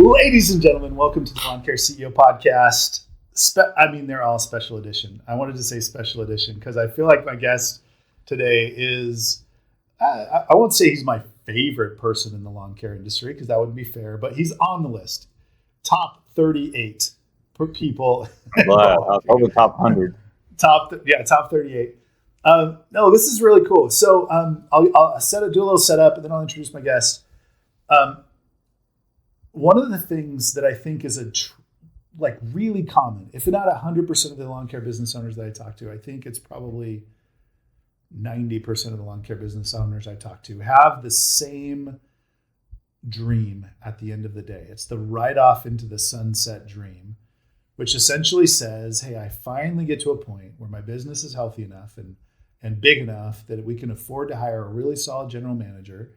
Ladies and gentlemen, welcome to the Lawn Care CEO podcast. They're all special edition. I wanted to say special edition because I feel like my guest today is, I won't say he's my favorite person in the lawn care industry because that wouldn't be fair, but he's on the list. Top 38 people. Wow, over top 100. Top 38. No, this is really cool. So I'll do a little setup and then I'll introduce my guest. One of the things that I think is really common, if not 100% of the lawn care business owners that I talk to, I think it's probably 90% of the lawn care business owners I talk to have the same dream at the end of the day. It's the ride off into the sunset dream, which essentially says, hey, I finally get to a point where my business is healthy enough and big enough that we can afford to hire a really solid general manager.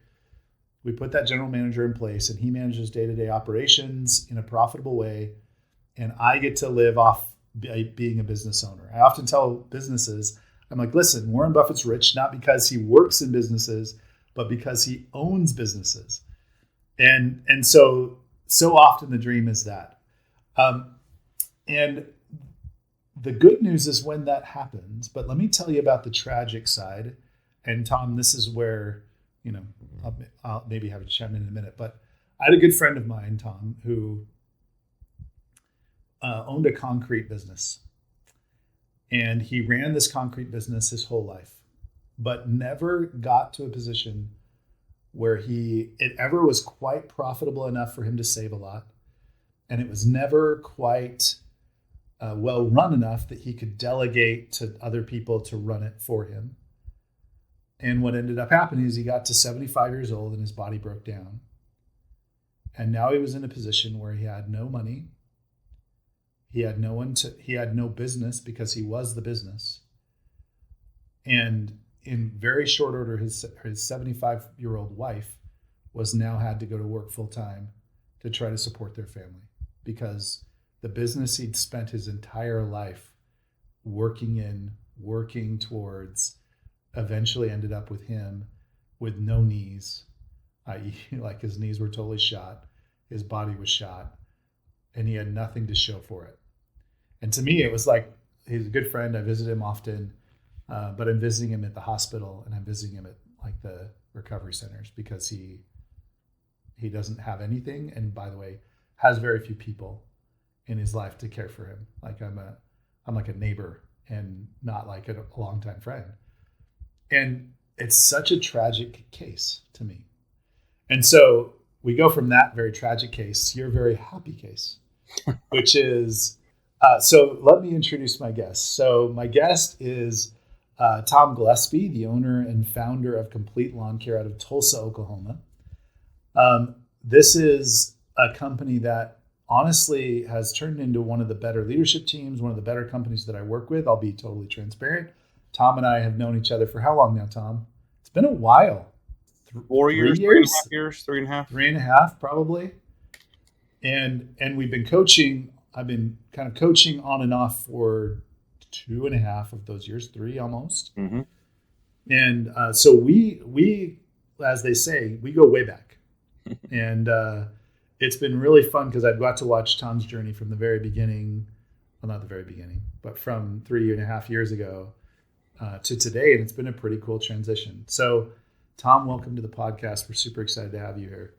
We put that general manager in place and he manages day-to-day operations in a profitable way. And I get to live off being a business owner. I often tell businesses, I'm like, listen, Warren Buffett's rich, not because he works in businesses, but because he owns businesses. And so often the dream is that. And the good news is when that happens, but let me tell you about the tragic side. And Tom, this is where, I'll maybe have you chime in a minute, but I had a good friend of mine, Tom, who owned a concrete business. And he ran this concrete business his whole life, but never got to a position where it ever was quite profitable enough for him to save a lot. And it was never quite well run enough that he could delegate to other people to run it for him. And what ended up happening is he got to 75 years old and his body broke down. And now he was in a position where he had no money. He had no business because he was the business. And in very short order, his 75-year-old wife had to go to work full time to try to support their family because the business he'd spent his entire life working towards eventually ended up with him with no knees, i.e. like his knees were totally shot, his body was shot, and he had nothing to show for it. And to me, it was like, he's a good friend. I visit him often, but I'm visiting him at the hospital and I'm visiting him at like the recovery centers because he doesn't have anything. And by the way, has very few people in his life to care for him. Like I'm like a neighbor and not like a longtime friend. And it's such a tragic case to me. And so we go from that very tragic case to your very happy case, which is, so let me introduce my guest. So my guest is Tom Gillespie, the owner and founder of Complete Lawn Care out of Tulsa, Oklahoma. This is a company that honestly has turned into one of the better leadership teams, one of the better companies that I work with. I'll be totally transparent. Tom and I have known each other for how long now, Tom? It's been a while. 4 years, 3.5 years, 3.5. 3.5 probably. And we've been coaching. I've been kind of coaching on and off for 2.5 of those years, 3 almost. Mm-hmm. And so we, as they say, we go way back. And it's been really fun because I've got to watch Tom's journey from the very beginning. Well, not the very beginning, but from 3.5 years ago to today. And it's been a pretty cool transition. So Tom, welcome to the podcast. We're super excited to have you here.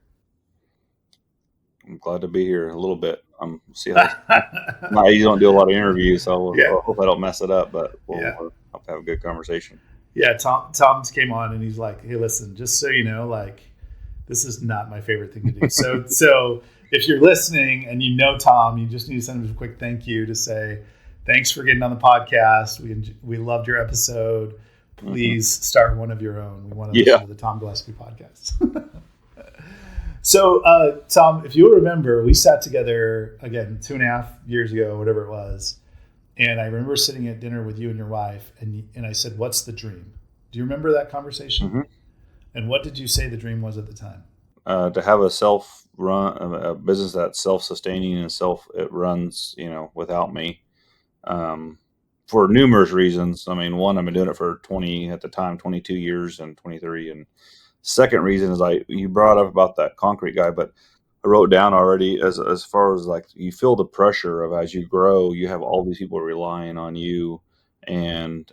I'm glad to be here a little bit. You don't do a lot of interviews, so I hope I don't mess it up, but we'll have to have a good conversation. Yeah, Tom came on and he's like, hey, listen, just so you know, like, this is not my favorite thing to do. So if you're listening and you know Tom, you just need to send him a quick thank you to say, thanks for getting on the podcast. We loved your episode. Please start one of your own. We want to listen to the Tom Gillespie podcast. So, Tom, if you'll remember, we sat together, again, 2.5 years ago, whatever it was. And I remember sitting at dinner with you and your wife, and I said, what's the dream? Do you remember that conversation? Mm-hmm. And what did you say the dream was at the time? To have a business that's self-sustaining and it runs, without me. For numerous reasons. I mean, one, I've been doing it for 22 years and 23. And second reason is you brought up about that concrete guy, but I wrote down already as far as like you feel the pressure of as you grow, you have all these people relying on you, and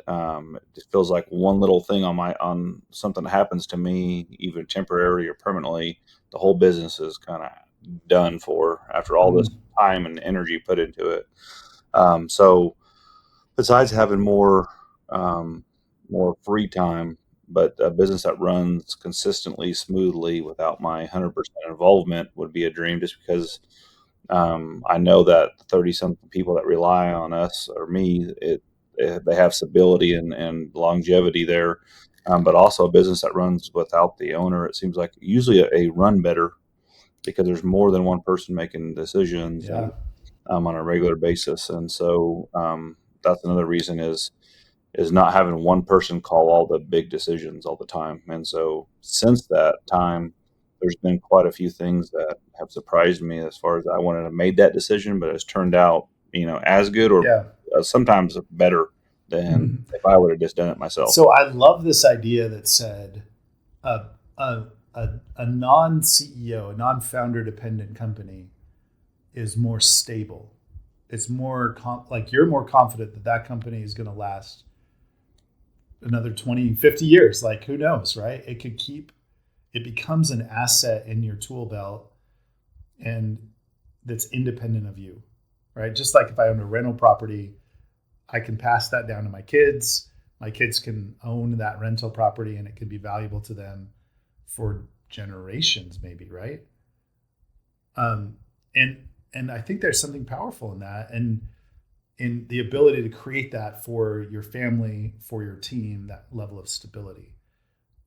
it feels like one little thing on something that happens to me, even temporarily or permanently, the whole business is kind of done for after all this Mm, time and energy put into it. So besides having um, more free time, but a business that runs consistently smoothly without my 100% involvement would be a dream. Just because I know that 30 something people that rely on us or me, they have stability and longevity there. But also a business that runs without the owner, it seems like usually a run better because there's more than one person making decisions yeah. and on a regular basis. And so that's another reason is not having one person call all the big decisions all the time. And so since that time, there's been quite a few things that have surprised me as far as I wanted to have made that decision, but it's turned out, as good or Yeah. sometimes better than if I would have just done it myself. So I love this idea that said a, a non CEO, a non founder dependent company is more stable. It's more like you're more confident that that company is going to last another 20, 50 years. Like who knows, right? It could keep, it becomes an asset in your tool belt and that's independent of you, right? Just like if I own a rental property, I can pass that down to my kids. My kids can own that rental property and it can be valuable to them for generations, maybe, right? Um, and I think there's something powerful in that, and in the ability to create that for your family, for your team, that level of stability.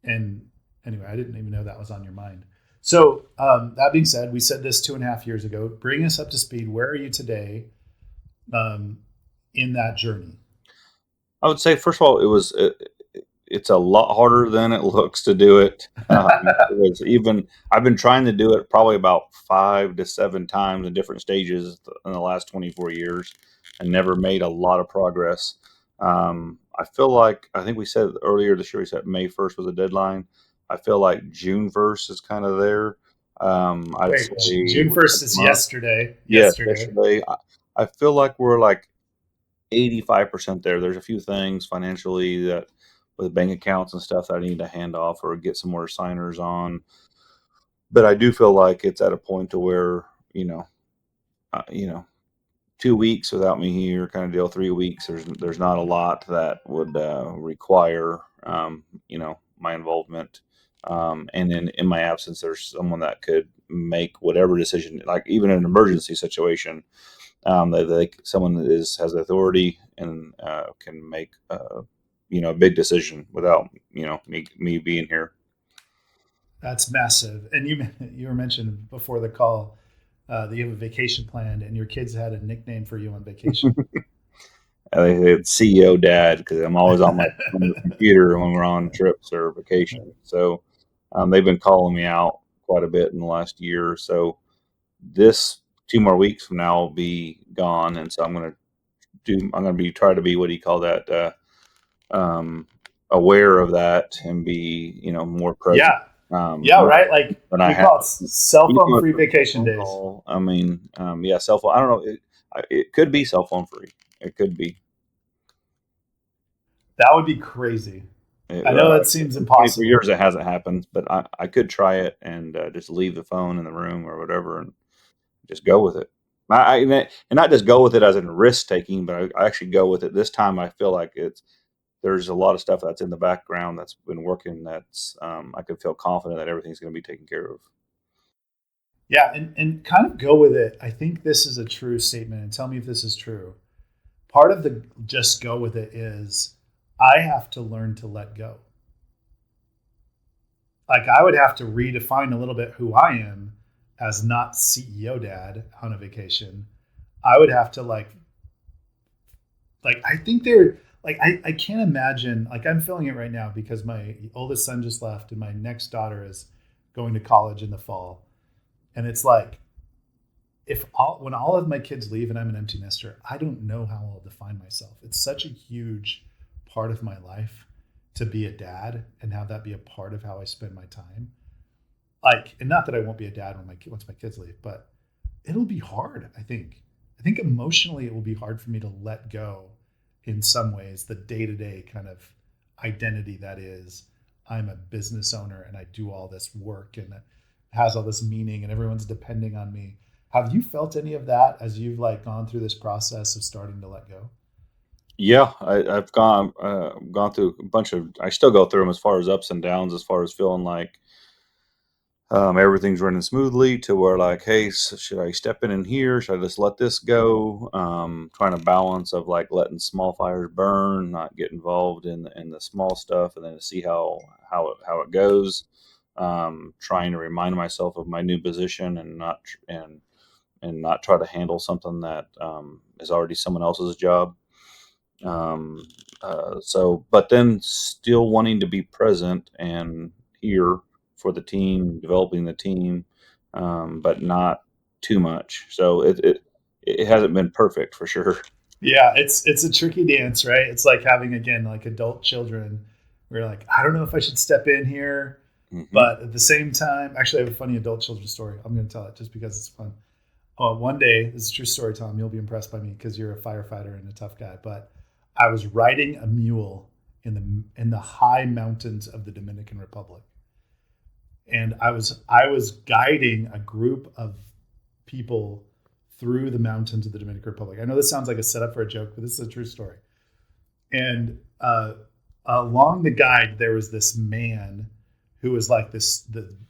And anyway, I didn't even know that was on your mind. So that being said, we said this 2.5 years ago. Bring us up to speed. Where are you today um, in that journey? I would say, first of all, it's a lot harder than it looks to do it. It was even I've been trying to do it probably about 5 to 7 times in different stages in the last 24 years, and never made a lot of progress. I feel like I think we said earlier this year we said May 1st was a deadline. I feel like June 1st is kind of there. I'd Wait, say June 1st next is month. yesterday. Yes, Yesterday. yesterday. I feel like we're like 85% there. There's a few things financially that with bank accounts and stuff that I need to hand off or get some more signers on. But I do feel like it's at a point to where, you know, uh, you know, 2 weeks without me here kind of deal, 3 weeks. There's not a lot that would require, my involvement. And then in my absence, there's someone that could make whatever decision, like even an emergency situation, someone that has authority and can make a big decision without me being here. That's massive. And you were mentioned before the call that you have a vacation planned, and your kids had a nickname for you on vacation. It's CEO dad because I'm always on the computer when we're on trips or vacation. So they've been calling me out quite a bit in the last year or so. This 2 more weeks from now I'll be gone, and so I'm gonna be try to be, what do you call that? Um, Aware of that and be more present. Yeah. Yeah, More right. Like than I we have. call it cell Even phone if free it's a vacation phone days. call, I mean, yeah, cell phone. I don't know. It could be cell phone free. It could be. That would be crazy. It, I know uh, that seems in 24 impossible. years, it hasn't happened, but I could try it and just leave the phone in the room or whatever and just go with it. And not just go with it as in risk taking, but I actually go with it. This time, I feel like there's a lot of stuff that's in the background that's been working. I can feel confident that everything's going to be taken care of. Yeah, and kind of go with it. I think this is a true statement, and tell me if this is true. Part of the just go with it is I have to learn to let go. Like I would have to redefine a little bit who I am as not CEO dad on a vacation. I would have to like I think they're like I can't imagine like I'm feeling it right now because my oldest son just left and my next daughter is going to college in the fall. And it's like if when all of my kids leave and I'm an empty nester, I don't know how I'll define myself. It's such a huge part of my life to be a dad and have that be a part of how I spend my time. like, and not that I won't be a dad once my kids leave, but it'll be hard. I think emotionally it will be hard for me to let go in some ways, the day-to-day kind of identity that is, I'm a business owner and I do all this work and it has all this meaning and everyone's depending on me. Have you felt any of that as you've like gone through this process of starting to let go? Yeah, I've gone through a bunch of. I still go through them as far as ups and downs, as far as feeling like everything's running smoothly to where like, hey, should I step in here? Should I just let this go? Trying to balance of like letting small fires burn, not get involved in the small stuff, and then to see how it goes. Trying to remind myself of my new position and not try to handle something that is already someone else's job. Um, but then still wanting to be present and here for the team, developing the team, but not too much. So it hasn't been perfect for sure. Yeah, it's a tricky dance, right? It's like having again like adult children where you're like, I don't know if I should step in here, Hmm. but at the same time, actually I have a funny adult children story. I'm going to tell it just because it's fun. One day, this is a true story, Tom. You'll be impressed by me because you're a firefighter and a tough guy. But I was riding a mule in the high mountains of the Dominican Republic, and I was guiding a group of people through the mountains of the Dominican Republic. I know this sounds like a setup for a joke, but this is a true story. And along the guide, there was this man who was like the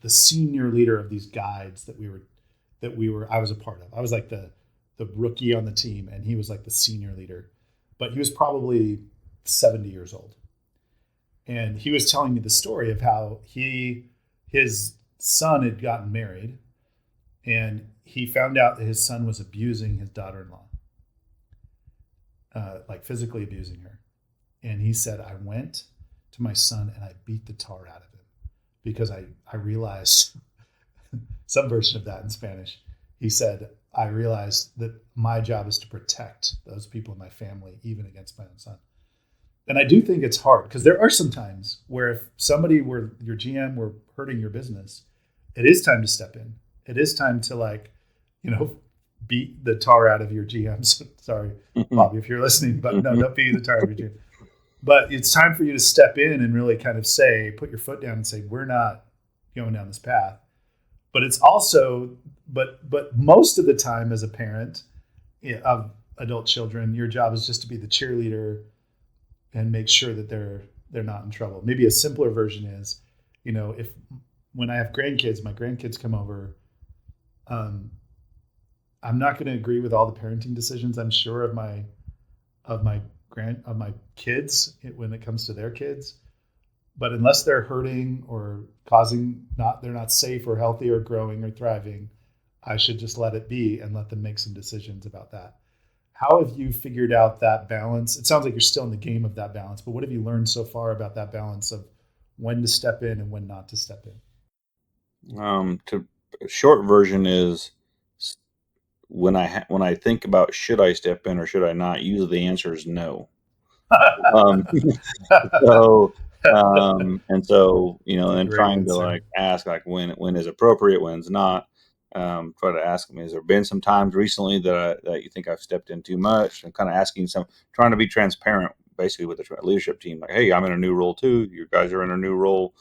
senior leader of these guides that I was a part of. I was like the rookie on the team, and he was like the senior leader, but he was probably 70 years old. And he was telling me the story of how his son had gotten married, and he found out that his son was abusing his daughter-in-law, like physically abusing her. And he said, I went to my son and I beat the tar out of him because I realized some version of that in Spanish. He said, I realized that my job is to protect those people in my family, even against my own son. And I do think it's hard because there are some times where if somebody were your GM were hurting your business, it is time to step in. It is time to like, beat the tar out of your GMs. Sorry, Bobby, if you're listening, but no, don't beat the tar out of your GM. But it's time for you to step in and really kind of say, put your foot down and say, we're not going down this path. But it's also, but most of the time as a parent of adult children, your job is just to be the cheerleader and make sure that they're not in trouble. Maybe a simpler version is, if when I have grandkids, my grandkids come over, I'm not going to agree with all the parenting decisions, I'm sure, of my kids when it comes to their kids. But unless they're hurting or they're not safe or healthy or growing or thriving, I should just let it be and let them make some decisions about that. How have you figured out that balance? It sounds like you're still in the game of that balance, but what have you learned so far about that balance of when to step in and when not to step To short version is when I think about should I step in or should I not, usually the answer is no. Um, so and so It's a and great trying to answer. like ask like when is appropriate, when's not. Try to ask them, has there been some times recently that you think I've stepped in too much, and kind of asking trying to be transparent basically with the leadership team, like, hey, I'm in a new role too, you guys are in a new role,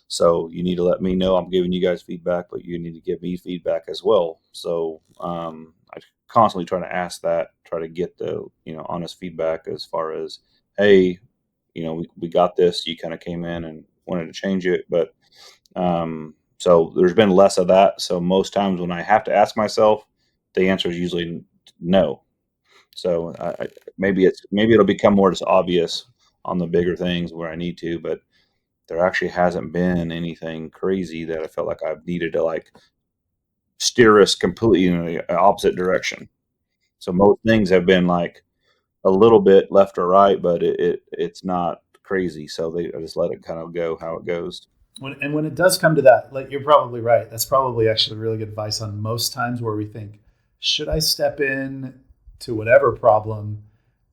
so you need to let me know. I'm giving you guys feedback, but you need to give me feedback as well. So I constantly try to ask that, try to get the honest feedback as far as, hey, we got this. You kind of came in and wanted to change it, but so there's been less of that. So most times when I have to ask myself, the answer is usually no. So maybe it'll become more just obvious on the bigger things where I need to, but there actually hasn't been anything crazy that I felt like I've needed to like steer us completely in the opposite direction. So most things have been like a little bit left or right, but it's not crazy. So I just let it kind of go how it goes. When it does come to that, like you're probably right. That's probably actually really good advice on most times where we think, should I step in to whatever problem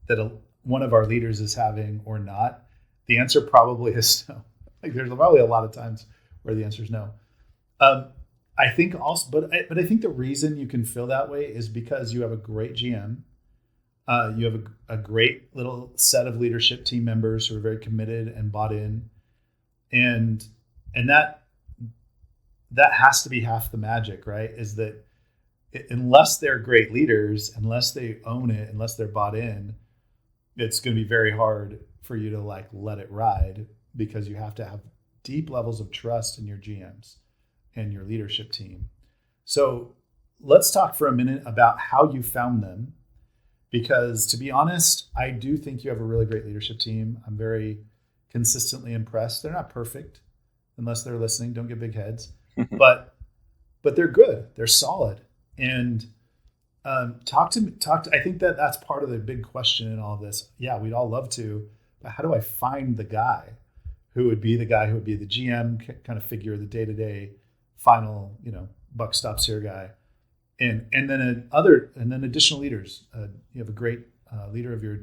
that one of our leaders is having or not? The answer probably is no. Like there's probably a lot of times where the answer is no. Um, I think also, but I think the reason you can feel that way is because you have a great GM. You have a great little set of leadership team members who are very committed and bought in, and and that has to be half the magic, right? Is that unless they're great leaders, unless they own it, unless they're bought in, it's going to be very hard for you to like let it ride because you have to have deep levels of trust in your GMs and your leadership team. So let's talk for a minute about how you found them. Because to be honest, I do think you have a really great leadership team. I'm very consistently impressed. They're not perfect unless they're listening. Don't get big heads, but they're good. They're solid. And talk to me. I think that that's part of the big question in all of this. Yeah, we'd all love to, but how do I find the guy who would be the guy who would be the GM kind of figure, the day to day, final, buck stops here guy, and then additional leaders. You have a great leader of your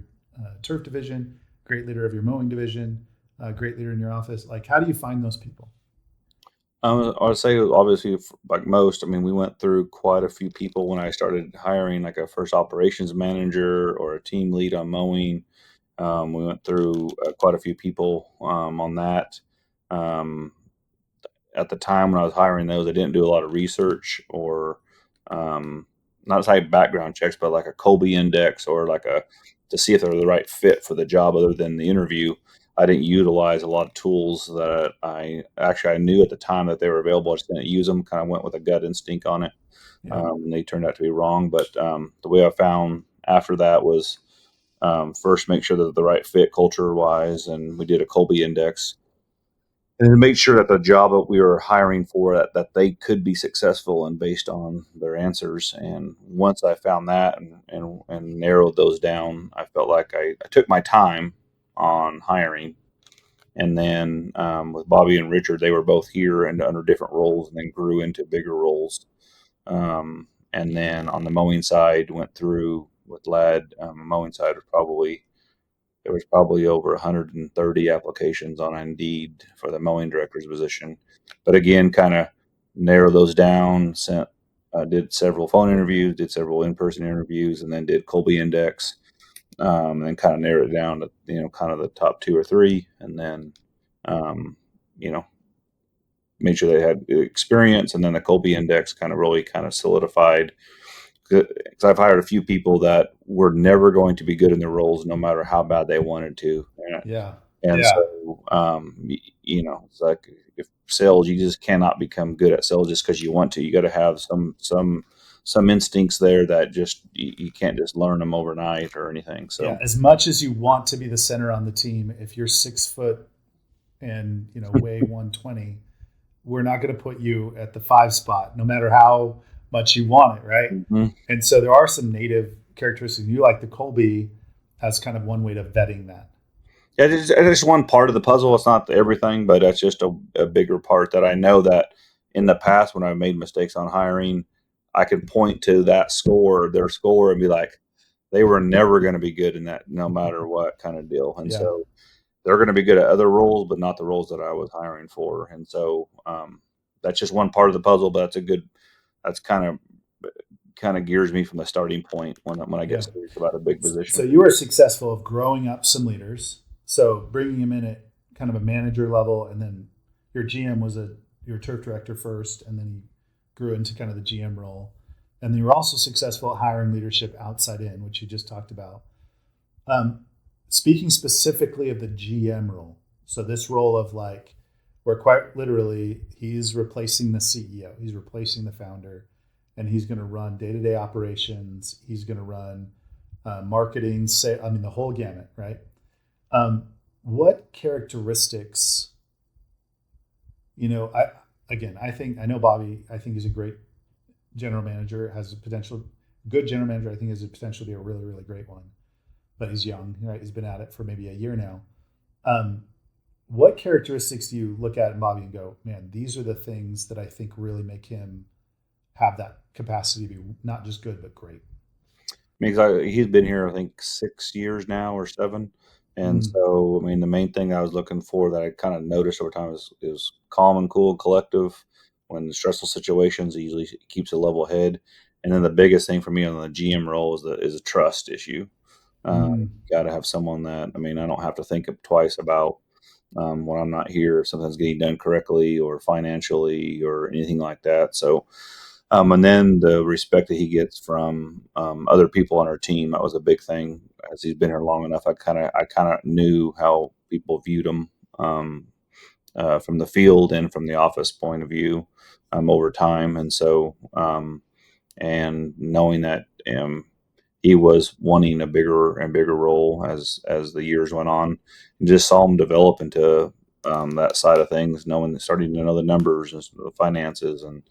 turf division, great leader of your mowing division, great leader in your office. Like, how do you find those people? I would say obviously, like most, I mean, we went through quite a few people when I started hiring, like a first operations manager or a team lead on mowing. We went through quite a few people on that. Um, at the time when I was hiring those, I didn't do a lot of research or um, not type background checks, but like a Colby index or like a to see if they're the right fit for the job other than the interview. I didn't utilize a lot of tools that I knew at the time that they were available. I just didn't use them. Kind of went with a gut instinct on it. Yeah, And they turned out to be wrong. But the way I found after that was first make sure that the right fit culture wise, and we did a Colby index and then make sure that the job that we were hiring for that they could be successful and based on their answers. And once I found that and narrowed those down, I felt like I took my time on hiring. And then with Bobby and Richard, they were both here and under different roles and then grew into bigger roles. And then on the mowing side, went through with Lad. Mowing side was probably there was probably over 130 applications on Indeed for the mowing director's position. But again, kind of narrow those down. Did several phone interviews, did several in-person interviews, and then did Colby Index, and kind of narrowed it down to kind of the top two or three, and then um, you know made sure they had experience, and then the Colby Index kind of really kind of solidified because I've hired a few people that were never going to be good in their roles, no matter how bad they wanted to. yeah, And yeah, so, it's like if sales, you just cannot become good at sales just because you want to. You got to have some instincts there that just you can't just learn them overnight or anything. yeah. So, As much as you want to be the center on the team, if you're 6 foot and weigh 120, we're not going to put you at the 5 spot, no matter how much you want it, right? mhm. And so there are some native characteristics. You like the Colby as kind of one way to vetting that. Yeah, it's just one part of the puzzle. It's not everything, but that's just a bigger part that I know that in the past when I've made mistakes on hiring, I can point to that score, their score, and be like, they were never going to be good in that, no matter what kind of deal. And Yeah, so they're going to be good at other roles, but not the roles that I was hiring for. And so that's just one part of the puzzle, but that's kind of gears me from the starting point when I get yeah. serious about a big So position. you were successful of growing up some leaders. So bringing them in at kind of a manager level, and then your GM was your turf director first, and then he grew into kind of the GM role. And then you were also successful at hiring leadership outside in, which you just talked about. Um, Speaking specifically of the GM role, so this role of like, where quite literally he's replacing the CEO, he's replacing the founder, and he's going to run day to day operations. He's going to run marketing, say, I mean, the whole gamut, right? What characteristics, I again, I know Bobby. I think he's a great general manager, has a potential, good general manager. I think has a potential to be a really, really great one. But he's young, right? He's been at it for maybe a year now. Um, what characteristics do you look at in Bobby and go, man, these are the things that I think really make him have that capacity to be not just good but great? Because he's been here, I think 6 years now or seven, and Mm, so I mean, the main thing I was looking for that I kind of noticed over time is calm and cool, collective. when stressful situations, he usually keeps a level head. And then the biggest thing for me on the GM role is a trust issue. Mm. Got to have someone that, I mean, I don't have to think twice about when I'm not here, if something's getting done correctly or financially or anything like that. So, and then the respect that he gets from other people on our team, that was a big thing. As he's been here long enough, I kind of knew how people viewed him from the field and from the office point of view over time. And so, and knowing that he was wanting a bigger and bigger role as the years went on, and just saw him develop into that side of things, knowing starting to know the numbers and the finances, and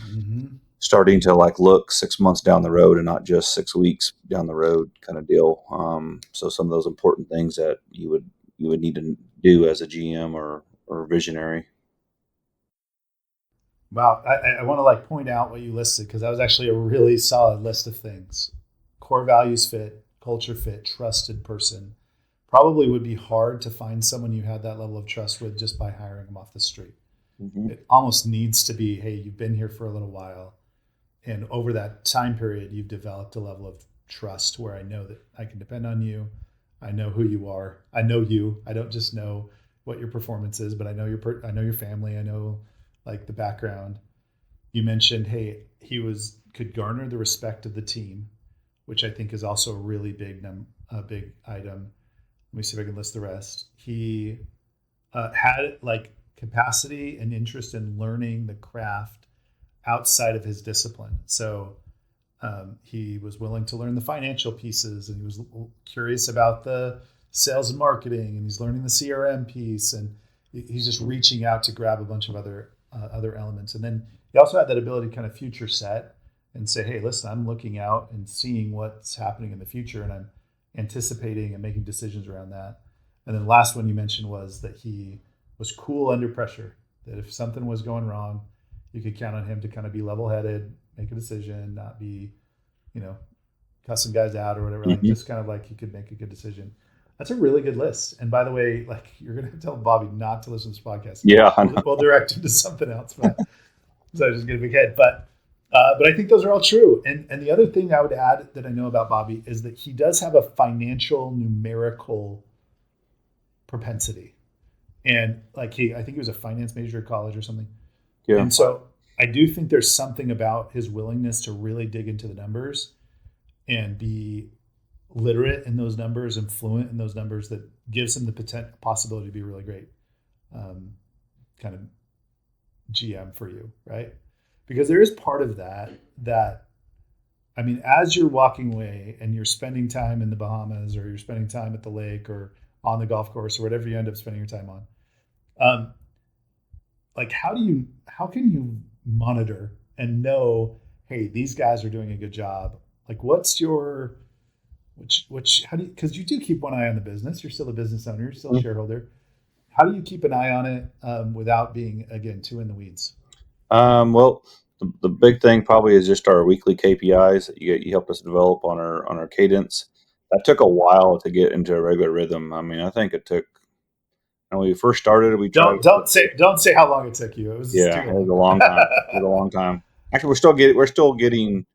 Mm-hmm. starting to like look 6 months down the road and not just 6 weeks down the road kind of deal. So some of those important things that you would need to do as a GM or visionary. Wow, I want to like point out what you listed because that was actually a really solid list of things. Core values fit, culture fit, trusted person. Probably would be hard to find someone you had that level of trust with just by hiring them off the street. Mm-hmm. It almost needs to be, hey, you've been here for a little while, and over that time period, you've developed a level of trust where I know that I can depend on you. I know who you are. I know you. I don't just know what your performance is, but I know I know your family. I know like the background. You mentioned, hey, he was could garner the respect of the team, which I think is also a really a big item. Let me see if I can list the rest. He had like capacity and interest in learning the craft outside of his discipline. So he was willing to learn the financial pieces, and he was curious about the sales and marketing, and he's learning the CRM piece, and he's just reaching out to grab a bunch of other elements. And then he also had that ability to kind of future set and say, hey, listen, I'm looking out and seeing what's happening in the future, and I'm anticipating and making decisions around that. And then the last one you mentioned was that he was cool under pressure, that if something was going wrong, you could count on him to kind of be level-headed, make a decision, not be, cussing guys out or whatever. Like Mm-hmm. just kind of like he could make a good decision. That's a really good list. And by the way, like you're gonna tell Bobby not to listen to this podcast. Yeah, I know. We'll direct him to something else. But so I just get a big head. But I think those are all true. And the other thing I would add that I know about Bobby is that he does have a financial numerical propensity. And like I think he was a finance major at college or something. Yeah. And so I do think there's something about his willingness to really dig into the numbers and be literate in those numbers and fluent in those numbers that gives him the possibility to be a really great kind of GM for you, right? Because there is part of that, I mean, as you're walking away and you're spending time in the Bahamas or you're spending time at the lake or on the golf course or whatever you end up spending your time on, like how can you monitor and know, hey, these guys are doing a good job? Like what's your how do you, because you do keep one eye on the business, you're still a business owner, you're still a shareholder. How do you keep an eye on it without being, again, too in the weeds? Well, the big thing probably is just our weekly KPIs that you helped us develop on our cadence. That took a while to get into a regular rhythm. I mean, I think it took when we first started. We tried. Don't say how long it took you. It was Yeah, too it was long. a long time. It was a long time. Actually, we're still getting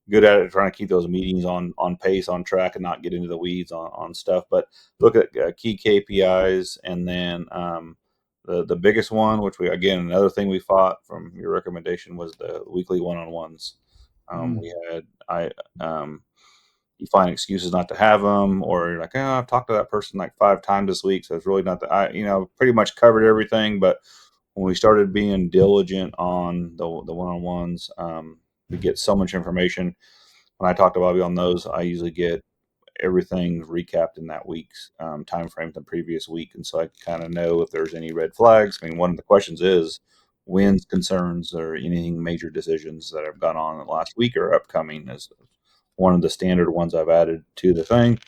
good at it, trying to keep those meetings on pace, on track, and not get into the weeds on stuff. But look at key KPIs, and then the biggest one, which we again another thing we fought from your recommendation was the weekly one-on-ones. Mm. We had I You find excuses not to have them, or you're like, oh, I've talked to that person like 5 times this week, so it's really not that pretty much covered everything. But when we started being diligent on the one-on-ones, we get so much information. When I talk to Bobby on those, I usually get everything recapped in that week's time frame, the previous week, and so I kind of know if there's any red flags. I mean, one of the questions is wins, concerns, or anything major decisions that have gone on in the last week or upcoming is one of the standard ones I've added to the thing.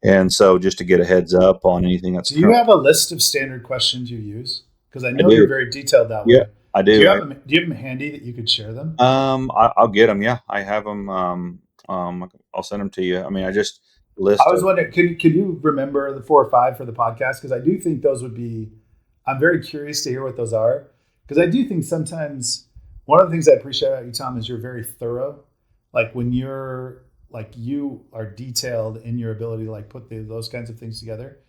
And so just to get a heads up on anything that's Do you current, have a list of standard questions you use? Because I I know you're do. very detailed that Yeah, way. I Do do. you have them handy that you could share them? I'll get them. Yeah, I have them. I'll send them to you. I mean, I just I list was of. wondering, can you remember the 4 or 5 for the podcast? Because I do think those would be. I'm very curious to hear what those are Because I do think sometimes one of the things I appreciate about you, Tom, is you're very thorough. Like when you're like you are detailed in your ability to like put those kinds of things together.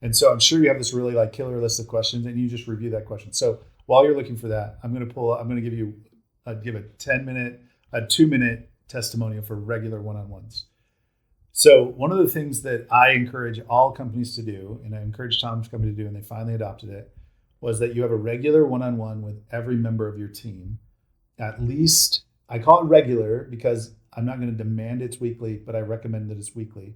And so I'm sure you have this really like killer list of questions, and you just review that question. So while you're looking for that, I'm going to pull. I'm going to give you give a 10-minute, a 2-minute testimonial for regular one-on-ones. So one of the things that I encourage all companies to do, and I encourage Tom's company to do, and they finally adopted it, was that you have a regular one-on-one with every member of your team. At least, I call it regular because I'm not going to demand it's weekly, but I recommend that it's weekly.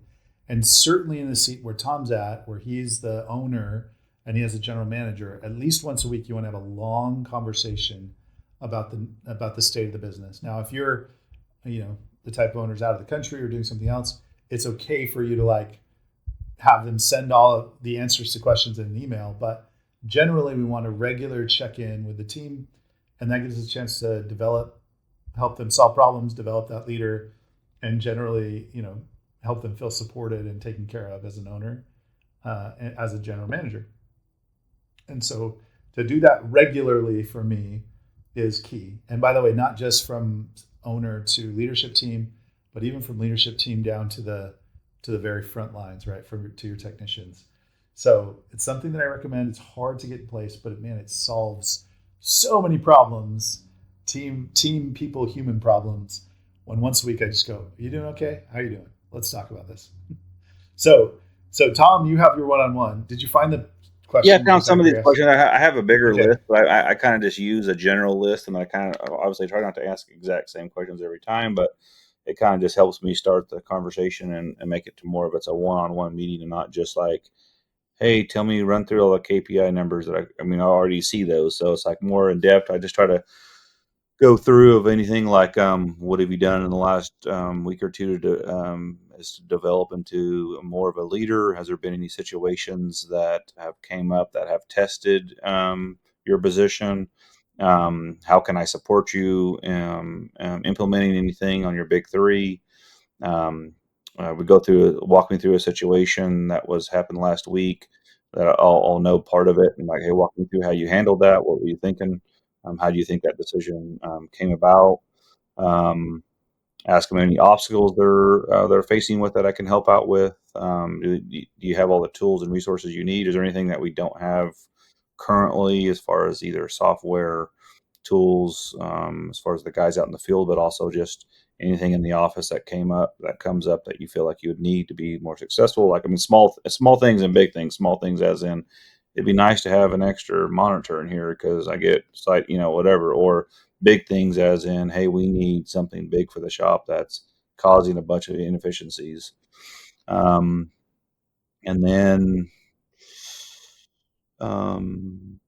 And certainly in the seat where Tom's at, where he's the owner and he has a general manager, at least once a week you want to have a long conversation about the state of the business. Now, if you're, the type of owners out of the country or doing something else, it's okay for you to like have them send all of the answers to questions in an email. But generally, we want a regular check-in with the team, and that gives us a chance to help them solve problems, develop that leader, and generally, help them feel supported and taken care of as an owner, and as a general manager. And so to do that regularly for me is key. And by the way, not just from owner to leadership team, but even from leadership team down to the very front lines, right, to your technicians. So it's something that I recommend. It's hard to get in place, but man, it solves so many problems, team people, human problems. When once a week I just go, "Are you doing okay? How are you doing? Let's talk about this." So Tom, you have your one-on-one. Did you find the question? Yeah, I found some of these questions. I have a bigger Okay. list, but I kind of just use a general list, and I kind of obviously try not to ask exact same questions every time, but it kind of just helps me start the conversation and make it to more of it's a one-on-one meeting and not just like, hey, tell me, run through all the KPI numbers that I mean, I already see those. So it's like more in depth. I just try to go through of anything like, what have you done in the last week or two is to develop into more of a leader? Has there been any situations that have came up that have tested your position? How can I support you implementing anything on your big three? Um, we walk me through a situation that was happened last week that I'll know part of it and like, hey, walk me through how you handled that. What were you thinking? How do you think that decision came about? Um, ask them any obstacles they're facing with that I can help out with. Do you have all the tools and resources you need? Is there anything that we don't have currently as far as either software tools, as far as the guys out in the field, but also just anything in the office that comes up that you feel like you would need to be more successful? Like, I mean, small things and big things. Small things as in, it'd be nice to have an extra monitor in here because I get site, whatever, or big things as in, hey, we need something big for the shop that's causing a bunch of inefficiencies. Um, and then um,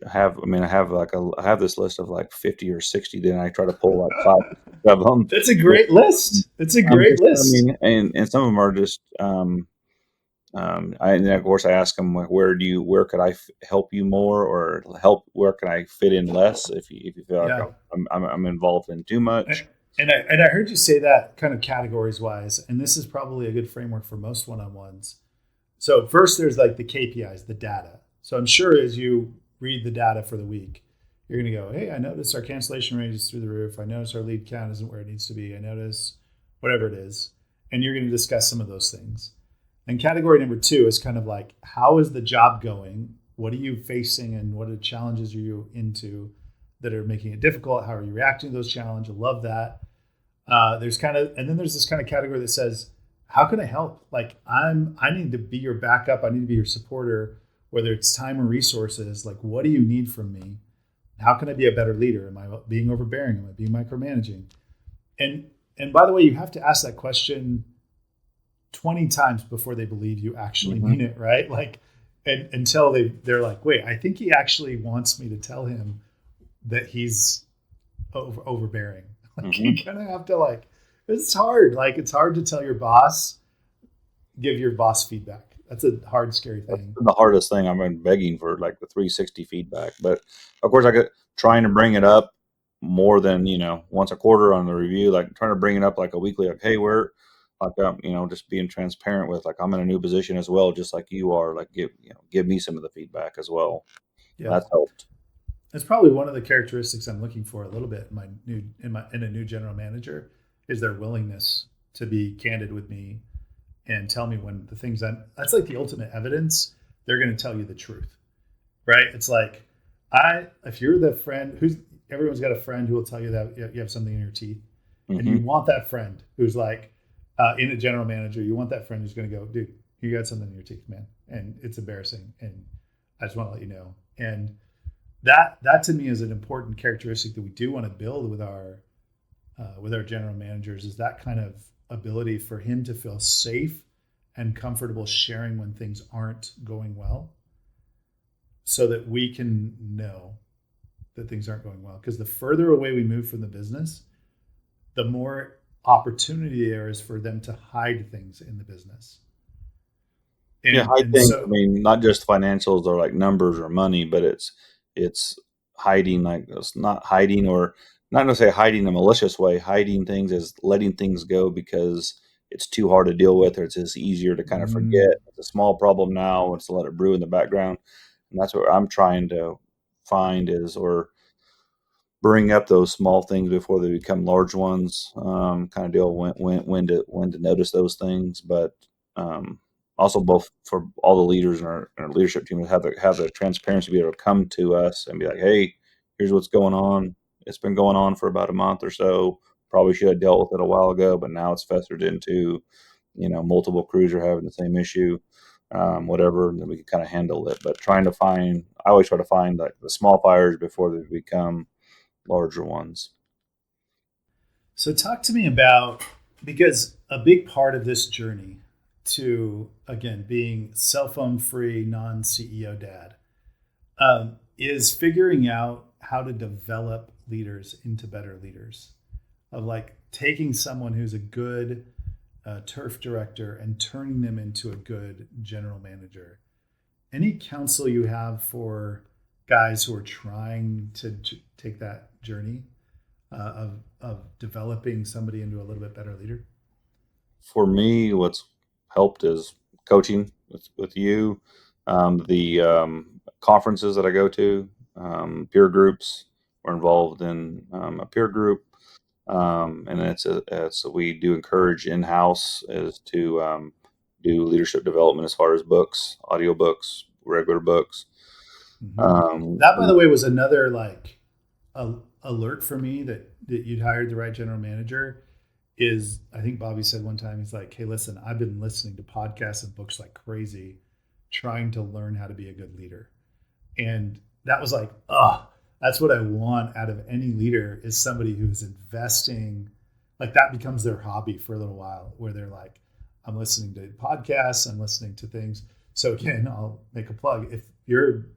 I have this list of like 50 or 60. Then I try to pull like 5 of them. That's a great list. It's a I'm great just, I list. mean, and some of them are just, and then of course I ask them like, where could I help you more, or where can I fit in less if you feel like Yeah. I'm involved in too much. And I heard you say that kind of categories wise, and this is probably a good framework for most one-on-ones. So first there's like the KPIs, the data. So I'm sure as you read the data for the week, you're going to go, hey, I notice our cancellation rate is through the roof. I notice our lead count isn't where it needs to be. I notice whatever it is. And you're going to discuss some of those things. And category number 2 is kind of like, how is the job going? What are you facing and what are the challenges are you into that are making it difficult? How are you reacting to those challenges? I love that. And then there's this kind of category that says, how can I help? Like I need to be your backup. I need to be your supporter, whether it's time or resources. Like, what do you need from me? How can I be a better leader? Am I being overbearing? Am I being micromanaging? And by the way, you have to ask that question 20 times before they believe you actually Mm-hmm. mean it, right? Like, and until they're like, wait, I think he actually wants me to tell him that he's overbearing. Like, Mm-hmm. you kind of have to like, it's hard. Like, it's hard to tell your boss, give your boss feedback. That's a hard, scary thing. The hardest thing. I've been begging for like the 360 feedback, but of course I get trying to bring it up more than once a quarter on the review. Like trying to bring it up like a weekly. Like, hey, we're like just being transparent with like I'm in a new position as well, just like you are. Like give me some of the feedback as well. Yeah. That's helped. It's probably one of the characteristics I'm looking for a little bit in in a new general manager is their willingness to be candid with me and tell me when the things that's like the ultimate evidence. They're going to tell you the truth, right? It's like if you're the friend who's everyone's got a friend who will tell you that you have something in your teeth, and you Hmm. want that friend who's like in a general manager, you want that friend who's going to go, dude, you got something in your teeth, man, and it's embarrassing, and I just want to let you know. And that to me is an important characteristic that we do want to build with our general managers is that kind of ability for him to feel safe and comfortable sharing when things aren't going well so that we can know that things aren't going well. Because the further away we move from the business, the more opportunity there is for them to hide things in the business. Yeah, And I and think, I so mean, not just financials or like numbers or money, but it's hiding, like it's not hiding, or not gonna say hiding in a malicious way. Hiding things is letting things go because it's too hard to deal with, or it's just easier to kind of forget. It's a small problem now, it's to let it brew in the background, and that's what I'm trying to find is, or bring up those small things before they become large ones. Kind of deal when to notice those things, but um, also both for all the leaders in our leadership team to have the transparency to be able to come to us and be like, hey, here's what's going on. It's been going on for about a month or so. Probably should have dealt with it a while ago, but now it's festered into, multiple crews are having the same issue. Whatever, and then we can kind of handle it. But I always try to find like the small fires before they become larger ones. So talk to me about because a big part of this journey to again being cell phone free, non CEO dad is figuring out how to develop leaders into better leaders. Of like taking someone who's a good turf director and turning them into a good general manager. Any counsel you have for guys who are trying to take that journey of developing somebody into a little bit better leader? For me, what's helped is coaching with you, the conferences that I go to, peer groups. We're involved in a peer group, and it's we do encourage in house is to do leadership development as far as books, audio books, regular books. Mm-hmm. Um, That, by the way, was another like alert for me that you'd hired the right general manager. Is I think Bobby said one time he's like, "Hey, listen, I've been listening to podcasts and books like crazy, trying to learn how to be a good leader." And that was like, oh, that's what I want out of any leader is somebody who's investing. Like that becomes their hobby for a little while, where they're like, I'm listening to podcasts, I'm listening to things. So again, I'll make a plug. If your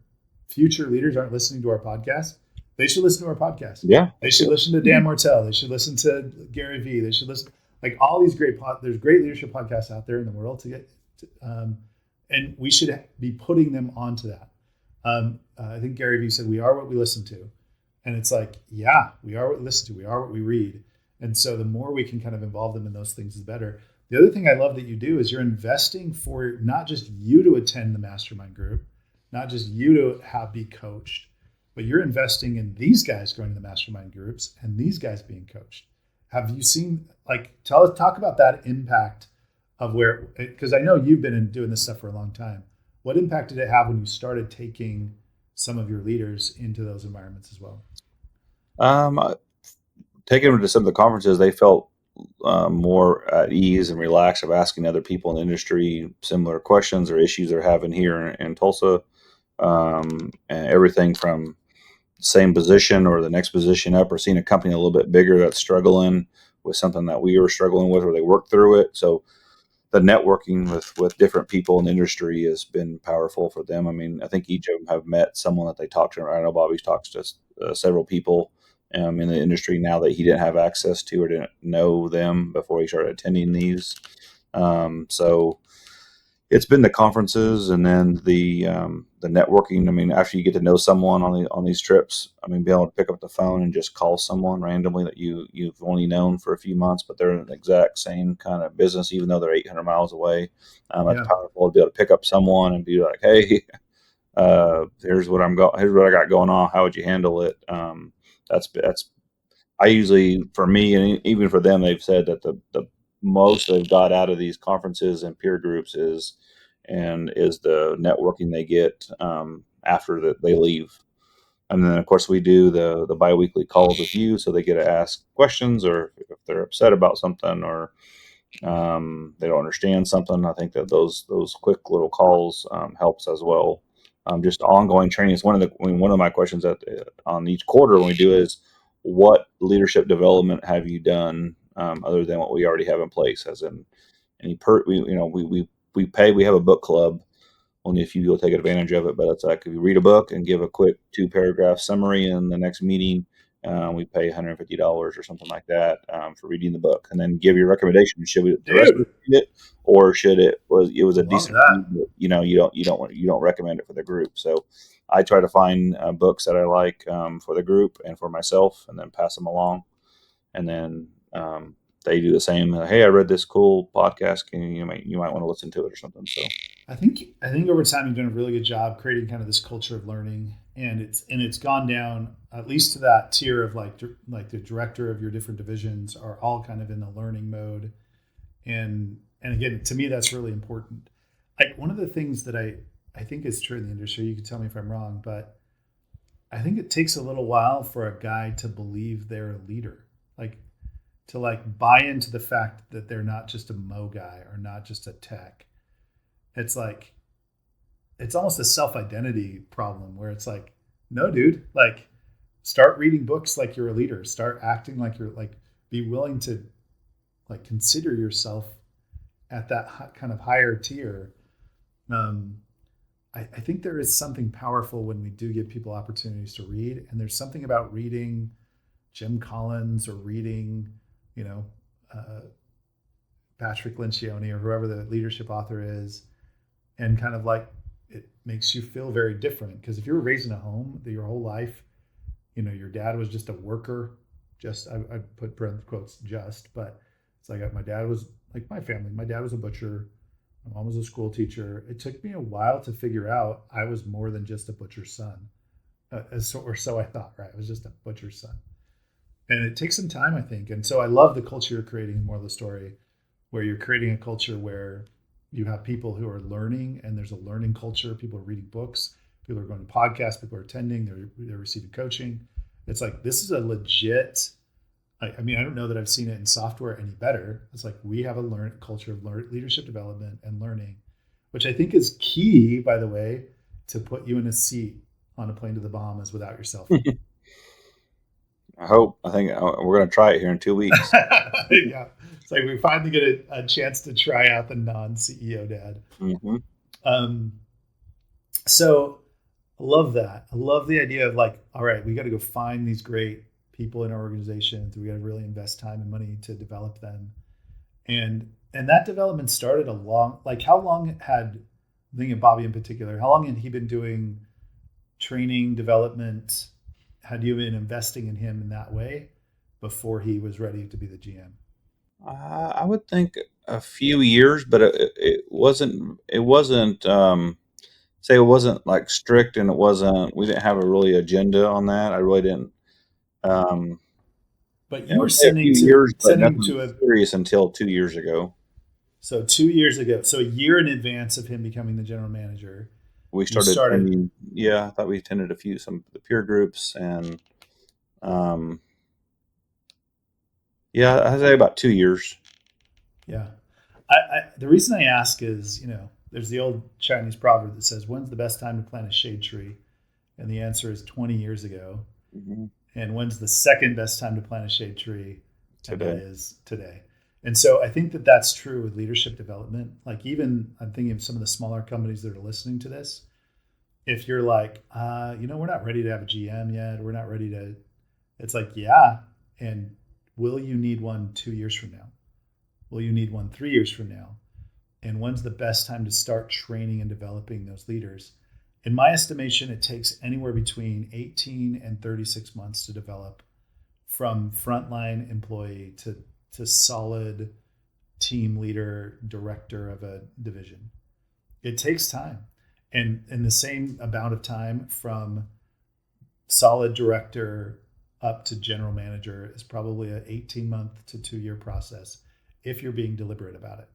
future leaders aren't listening to our podcast, they should listen to our podcast. yeah, They should listen to Dan Martell. They should listen to Gary Vee. They should listen like all these there's great leadership podcasts out there in the world to get, and we should be putting them onto that. I think Gary Vee said, "We are what we listen to," and it's like, yeah, we are what we listen to. We are what we read, and so the more we can kind of involve them in those things is better. The other thing I love that you do is you're investing for not just you to attend the mastermind group, not just you to be coached, but you're investing in these guys going to the mastermind groups and these guys being coached. Have you seen talk about that impact of where, because I know you've been doing this stuff for a long time. What impact did it have when you started taking some of your leaders into those environments as well? um, taking them to some of the conferences, they felt more at ease and relaxed of asking other people in the industry similar questions or issues they're having here in Tulsa. And everything from same position or the next position up, or seeing a company a little bit bigger that's struggling with something that we were struggling with, or they worked through it. So the networking with different people in the industry has been powerful for them. I mean, I think each of them have met someone that they talked to. I know Bobby's talked to several people in the industry now that he didn't have access to or didn't know them before he started attending these. So it's been the conferences and then the networking. I mean, after you get to know someone on these trips, I mean, being able to pick up the phone and just call someone randomly that you've only known for a few months, but they're in the exact same kind of business, even though they're 800 miles away. That's Yeah. powerful to be able to pick up someone and be like, hey, Here's what here's what I got going on. How would you handle it? That's I usually, for me, and even for them, they've said that the most they've got out of these conferences and peer groups is the networking they get after that they leave. And then, of course, we do the biweekly calls with you, so they get to ask questions, or if they're upset about something, or they don't understand something. I think that those quick little calls helps as well. Just ongoing training is one of my questions on each quarter when we do is, what leadership development have you done other than what we already have in place? As in any we have a book club. Only a few people take advantage of it, but it's like if you read a book and give a quick 2-paragraph summary in the next meeting, we pay $150 or something like that for reading the book, and then give your recommendation. Should the rest of Dude, us read it, or should it was a love decent that. read, but you don't recommend it for the group. So I try to find books that I like for the group and for myself, and then pass them along, and then they do the same. Hey, I read this cool podcast. You might want to listen to it or something. So. I think over time you've done a really good job creating kind of this culture of learning, and it's gone down at least to that tier of like the director of your different divisions are all kind of in the learning mode, and again, to me that's really important. Like one of the things that I think is true in the industry, you can tell me if I'm wrong, but I think it takes a little while for a guy to believe they're a leader, like to like buy into the fact that they're not just a mo guy or not just a tech. It's like it's almost a self-identity problem where it's like, no, dude, like start reading books like you're a leader, start acting like you're like, be willing to like consider yourself at that kind of higher tier. um I think there is something powerful when we do give people opportunities to read, and there's something about reading Jim Collins or reading, you know, uh, Patrick Lencioni or whoever the leadership author is, and kind of like it makes you feel very different. Because if you were raised in a home that your whole life, you know, your dad was just a worker, just I put parentheses quotes just, but it's like my dad was like my family. My dad was a butcher. My mom was a school teacher. It took me a while to figure out I was more than just a butcher's son, or so I thought. Right, I was just a butcher's son, and it takes some time, I think. And so I love the culture you're creating. More of the story, where you're creating a culture where you have people who are learning, and there's a learning culture. People are reading books, people are going to podcasts, people are attending, they're receiving coaching. It's like this is a legit. I mean, I don't know that I've seen it in software any better. It's like we have a culture of leadership development and learning, which I think is key, by the way, to put you in a seat on a plane to the Bahamas without your cell phone. I think we're going to try it here in 2 weeks. Yeah, it's like we finally get a chance to try out the non-CEO dad. Mm-hmm. Um, so I love that. I love the idea of like, all right, we got to go find these great people in our organizations. We got to really invest time and money to develop them. And that development started how long had, thinking of Bobby in particular, how long had he been doing training development? Had you been investing in him in that way before he was ready to be the GM? I would think a few years, but it wasn't. It wasn't. Say it wasn't like strict, and it wasn't. We didn't have a really agenda on that. I really didn't. Um, But I you were would say a few years, but sending nothing to a serious until 2 years ago. so 2 years ago, so a year in advance of him becoming the general manager, We you started started. attending. Yeah, I thought we attended some of the peer groups, and um, yeah, I'd say about 2 years. Yeah. The reason I ask is, there's the old Chinese proverb that says, when's the best time to plant a shade tree? And the answer is 20 years ago. Mm-hmm. And when's the second best time to plant a shade tree? And that Today. is today. And so I think that that's true with leadership development. Like even I'm thinking of some of the smaller companies that are listening to this. If you're like, we're not ready to have a GM yet. We're not ready to, it's like, yeah. And will you need one 2 years from now? Will you need one 3 years from now? And when's the best time to start training and developing those leaders? In my estimation, it takes anywhere between 18 and 36 months to develop from frontline employee to solid team leader, director of a division. It takes time. And in the same amount of time from solid director up to general manager is probably an 18-month to 2-year process if you're being deliberate about it.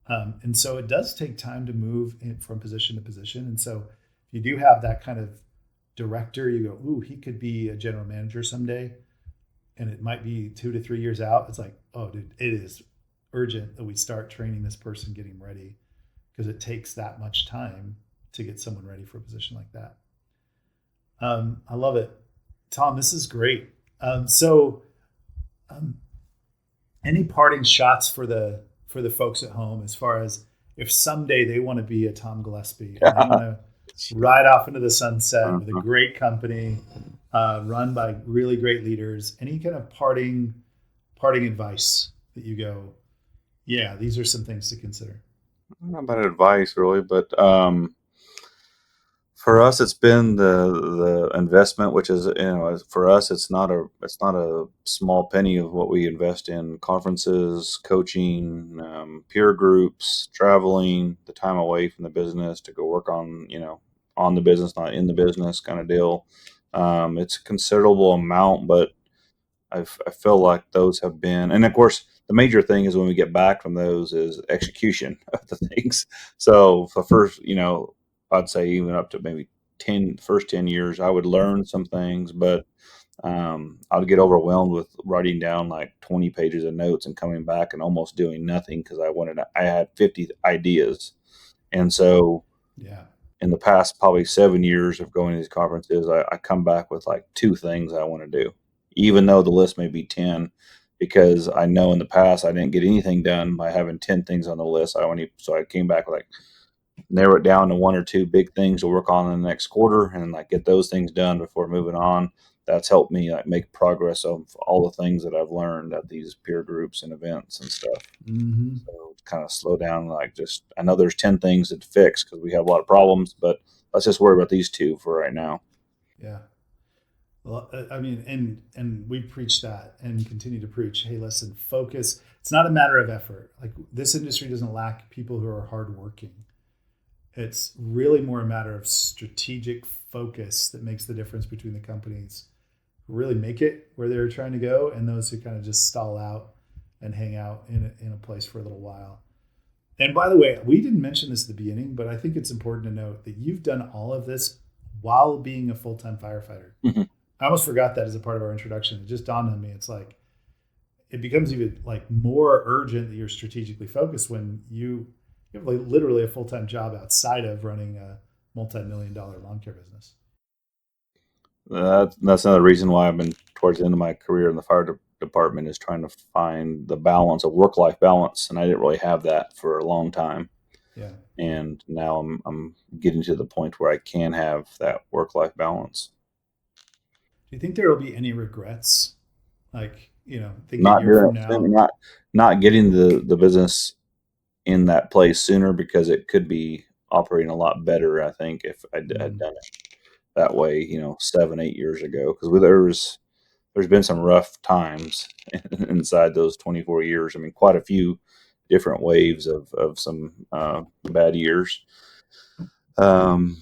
And so it does take time to move from position to position. And so if you do have that kind of director, you go, ooh, he could be a general manager someday, and it might be 2 to 3 years out. It's like, oh, dude, it is urgent that we start training this person, getting ready, because it takes that much time to get someone ready for a position like that. I love it. Tom, this is great. Any parting shots for the folks at home, as far as if someday they want to be a Tom Gillespie and they want to ride off into the sunset with a great company, run by really great leaders, any kind of parting advice that you go, yeah, these are some things to consider? Not about advice really, but for us, it's been the investment, which is, for us, it's not a small penny of what we invest in conferences, coaching, peer groups, traveling, the time away from the business to go work on the business, not in the business kind of deal. It's a considerable amount, but I feel like those have been, and of course, the major thing is when we get back from those is execution of the things. So for first, I'd say even up to maybe first 10 years, I would learn some things, but I would get overwhelmed with writing down like 20 pages of notes and coming back and almost doing nothing because I had 50 ideas. And so Yeah. in the past, probably 7 years of going to these conferences, I come back with like 2 things I want to do, even though the list may be 10, because I know in the past I didn't get anything done by having 10 things on the list. So I came back with like narrow it down to 1 or 2 big things to work on in the next quarter and like get those things done before moving on. That's helped me like make progress of all the things that I've learned at these peer groups and events and stuff. Mm-hmm. So kind of slow down, like just, I know there's 10 things to fix because we have a lot of problems, but let's just worry about these 2 for right now. Yeah. Well, I mean, and we preach that and continue to preach, hey, listen, focus. It's not a matter of effort. Like, this industry doesn't lack people who are hardworking. It's really more a matter of strategic focus that makes the difference between the companies who really make it where they're trying to go and those who kind of just stall out and hang out in a place for a little while. And by the way, we didn't mention this at the beginning, but I think it's important to note that you've done all of this while being a full-time firefighter. Mm-hmm. I almost forgot that as a part of our introduction. It just dawned on me. It's like, it becomes even like more urgent that you're strategically focused when you have like literally a full-time job outside of running a multi-million-dollar lawn care business. That's another reason why I've been towards the end of my career in the fire department, is trying to find the balance of work-life balance, and I didn't really have that for a long time. Yeah. And now I'm getting to the point where I can have that work-life balance. Do you think there will be any regrets? Like, think a Not year doing from it, now. not getting the business in that place sooner, because it could be operating a lot better, I think, if I had Mm, done it that way, 7, 8 years ago. Because there's been some rough times inside those 24 years. I mean, quite a few different waves of some bad years. Um,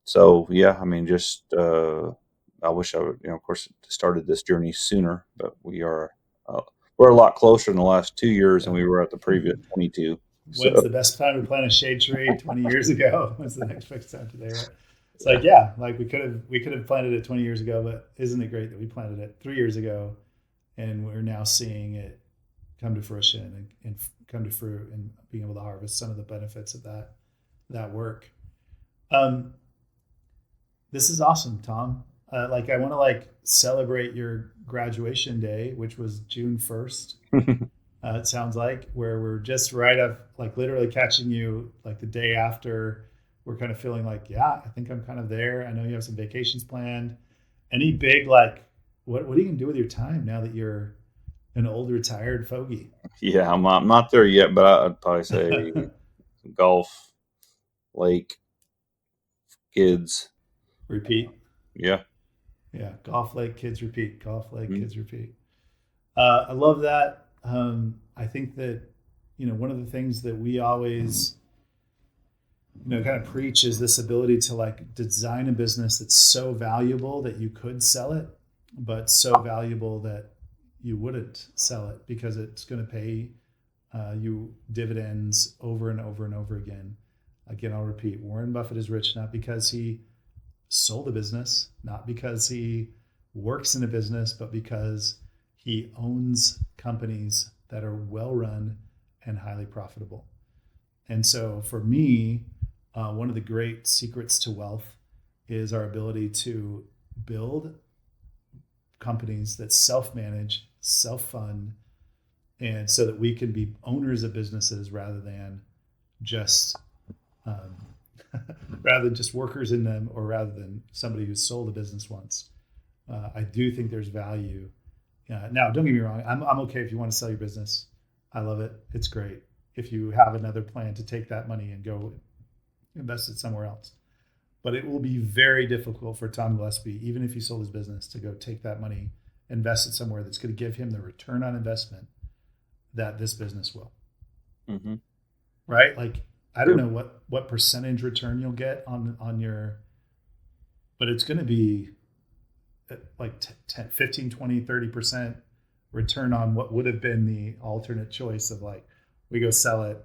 so yeah, I mean, just I wish I would, of course, started this journey sooner, but uh, we're a lot closer in the last 2 years than yeah. we were at the previous 22. When's So the best time to plant a shade tree? 20 years ago. When's the next best time today? Right? It's yeah, like, yeah, like we could have planted it 20 years ago, but isn't it great that we planted it 3 years ago, and we're now seeing it come to fruition and come to fruit and being able to harvest some of the benefits of that work. Um, this is awesome, Tom. Like, I want to like celebrate your graduation day, which was June 1st. It sounds like, where we're just right up, like literally catching you like the day after. We're kind of feeling like, yeah, I think I'm kind of there. I know you have some vacations planned. Any big, like, what are you gonna do with your time now that you're an old retired fogey? yeah, I'm not there yet, but I'd probably say golf, lake, kids. Repeat. Yeah. Yeah, golf, lake, kids, repeat. Golf, lake, Mm-hmm. kids, repeat. I love that. I think that one of the things that we always kind of preach is this ability to like design a business that's so valuable that you could sell it, but so valuable that you wouldn't sell it because it's going to pay you dividends over and over and over again. Again, I'll repeat, Warren Buffett is rich not because he sold a business, not because he works in a business, but because he owns companies that are well run and highly profitable. And so for me, one of the great secrets to wealth is our ability to build companies that self-manage, self-fund, and so that we can be owners of businesses rather than just workers in them, or rather than somebody who's sold a business once. I do think there's value. Now, don't get me wrong. I'm okay if you want to sell your business. I love it. It's great. If you have another plan to take that money and go invest it somewhere else. But it will be very difficult for Tom Gillespie, even if he sold his business, to go take that money, invest it somewhere that's going to give him the return on investment that this business will. Mm-hmm. Right? Like, I don't know what percentage return you'll get on your, but it's going to be like 10, 15, 20, 30% return on what would have been the alternate choice of like, we go sell it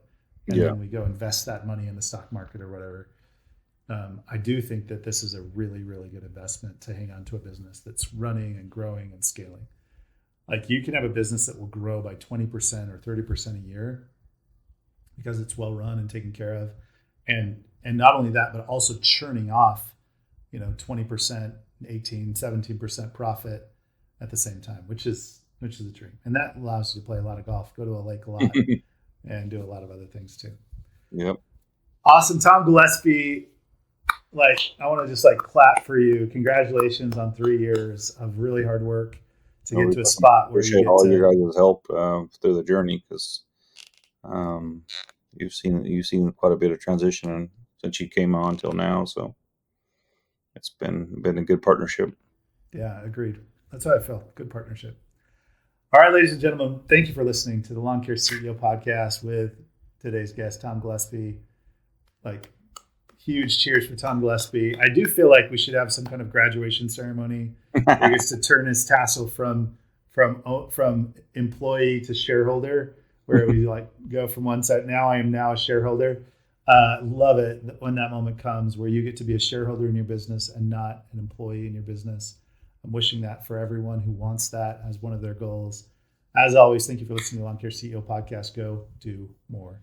and then we go invest that money in the stock market or whatever. I do think that this is a really, really good investment to hang on to a business that's running and growing and scaling. Like, you can have a business that will grow by 20% or 30% a year because it's well run and taken care of. And not only that, but also churning off, 20%, 18, 17% profit at the same time, which is a dream. And that allows you to play a lot of golf, go to a lake a lot, and do a lot of other things too. Yep. Awesome. Tom Gillespie, I want to just clap for you. Congratulations on 3 years of really hard work to get to a spot where you appreciate all your guys' help through the journey, because you've seen quite a bit of transition since you came on till now. So it's been a good partnership. Yeah, agreed. That's how I feel. Good partnership. All right, ladies and gentlemen, thank you for listening to the Lawn Care CEO podcast with today's guest, Tom Gillespie. Huge cheers for Tom Gillespie. I do feel like we should have some kind of graduation ceremony where he gets to turn his tassel from employee to shareholder, where we go from one side. Now I am now a shareholder. Love it when that moment comes where you get to be a shareholder in your business and not an employee in your business. I'm wishing that for everyone who wants that as one of their goals. As always, thank you for listening to the Lawn Care CEO podcast. Go do more.